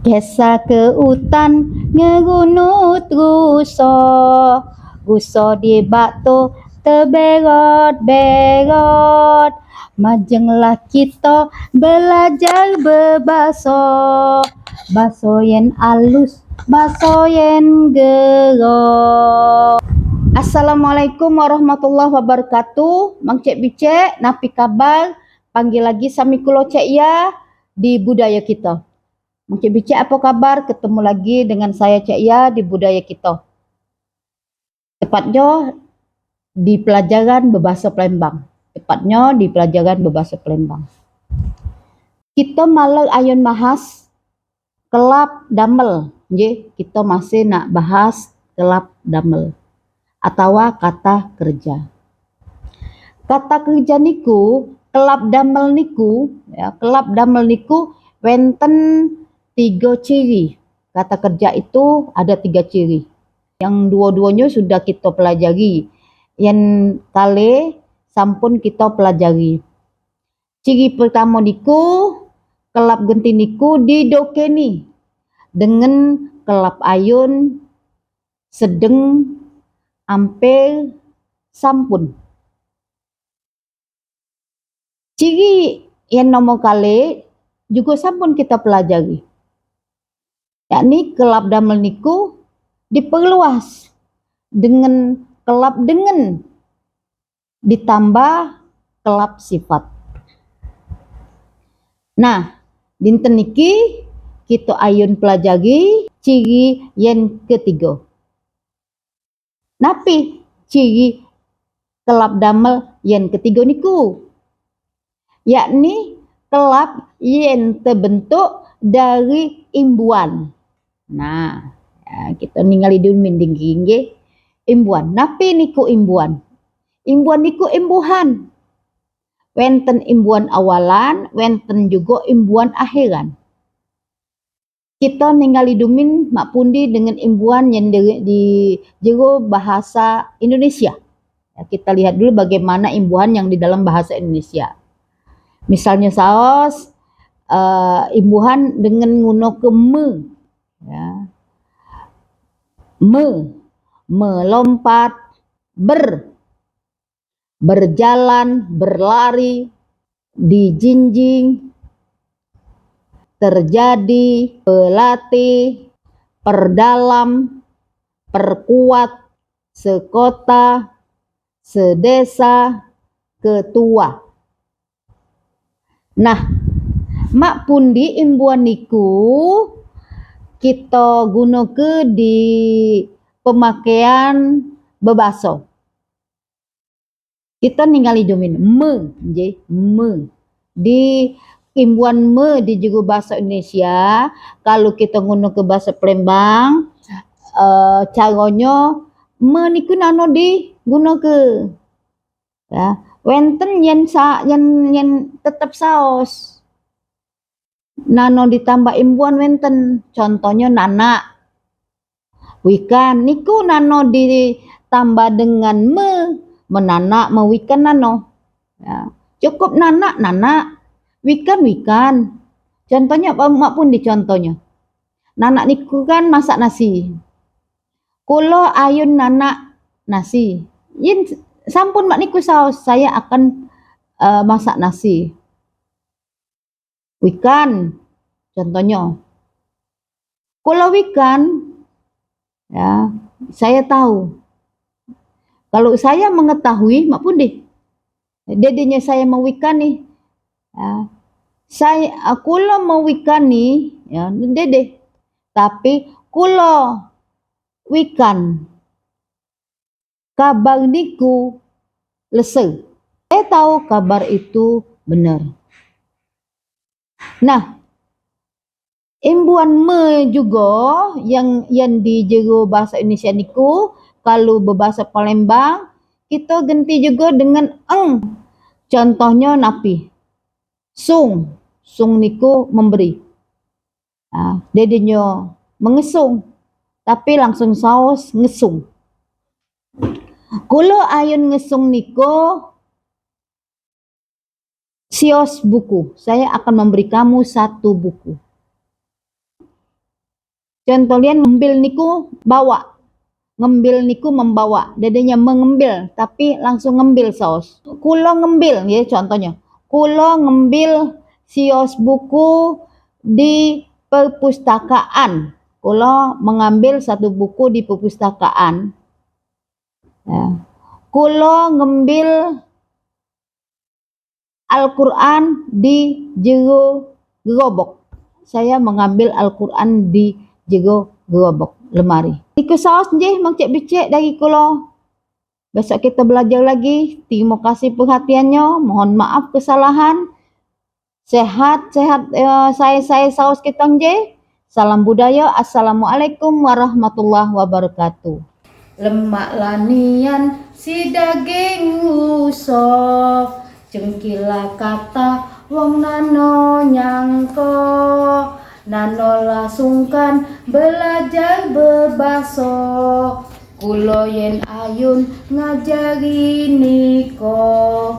Biasa ke hutan ngerunut ruso, ruso di batu terberot-berot. Majenglah kita belajar berbaso, baso yen alus, baso yen gero. Assalamualaikum warahmatullahi wabarakatuh. Mang Cek Bicek, napi kabar? Panggil lagi sami kulo Cek ya di budaya kita. Mang Cek Bicek apa kabar? Ketemu lagi dengan saya Cek ya di budaya kita. Tepatnya di pelajaran berbahasa Palembang. Tepatnya di pelajaran berbahasa Palembang. Kita malah ayun bahas kelap damel. Kita masih nak bahas kelap damel atau kata kerja. Kata kerja niku, kelap damel niku, ya, kelap damel niku wenten 3 ciri. Kata kerja itu ada 3 ciri. Yang dua-duanya sudah kita pelajari. Yang kali sampun kita pelajari. Ciri pertama niku, kelap genti niku didokeni dengan kelap ayun, sedeng, ampel, sampun. Ciri yang nomor kali juga sampun kita pelajari. Yakni kelap damel niku diperluas dengan kelap dengan ditambah kelap sifat. Nah, dinten niki kita ayun pelajari ciri yang ketiga. Napi ciri kelap damel yang ketiga niku? Yakni kelap yang terbentuk dari imbuan. Nah, ya, kita ningali dulu mending imbuan. Napi niku imbuan? Imbuan niku imbuhan. Wenten imbuan awalan, wenten juga imbuan akhiran. Kita ningali dumin mak pundi dengan imbuan yang di jero bahasa Indonesia. Ya, kita lihat dulu bagaimana imbuhan yang di dalam bahasa Indonesia. Misalnya saos imbuhan dengan nguno ke me, ya. Melompat, berjalan, berlari, dijinjing, terjadi, pelatih, perdalam, perkuat, sekota, sedesa, ketua. Nah, mak pundi imbuan niku kita gunakan di pemakaian bebaso. Kita ningali domin me. Di imbuan me di juru bahasa Indonesia, kalau kita guna ke bahasa Palembang, caranya me niku nano di guna ke. Ya, wenten yang tetap saos. Nano ditambah imbuan wenten, contohnya nana. Wikan niku nano ditambah dengan me, menana, mewikan nano. Ya, cukup nana, wikan. Contohnya mak pun di contohnya. Nana niku kan masak nasi. Kulo ayun nana nasi. Yin sampun mak niku saos, saya akan masak nasi. Wikan, contohnya. Kulo wikan, ya, saya tahu. Kalau saya mengetahui, mak pun deh. Dedenya saya mau wikan nih. Ya, kulo mau wikan nih, ya, dede. Tapi kulo wikan kabar niku lese. Saya tahu kabar itu benar. Nah, imbuan me juga yang di jero bahasa Indonesia niku, kalau berbahasa Palembang kita ganti juga dengan eng. Contohnya napi? Sung niku memberi. Nah, dedenya mengesung, tapi langsung saos ngesung. Kulo ayun ngesung niku sios buku. Saya akan memberi kamu 1 buku. Contoh lian ngembil niku bawa. Ngembil niku membawa, dadanya mengembil tapi langsung ngembil saos. Kulo ngembil ya contohnya. Kulo ngembil sios buku di perpustakaan. Kulo mengambil satu buku di perpustakaan. Ya. Kulo ngembil Al-Quran di jero gerobok. Saya mengambil Al-Quran di jero gerobok lemari. Iku saos je mang cek becek dari kulo. Besok kita belajar lagi. Terima kasih perhatiannya. Mohon maaf kesalahan. Sehat saya saus kita je. Salam budaya. Assalamualaikum warahmatullahi wabarakatuh. Lemak lanian si daging usok, cengkila kata wong nano nyangko, nano lasungkan belajar bebaso, kulo yen ayun ngajari niko.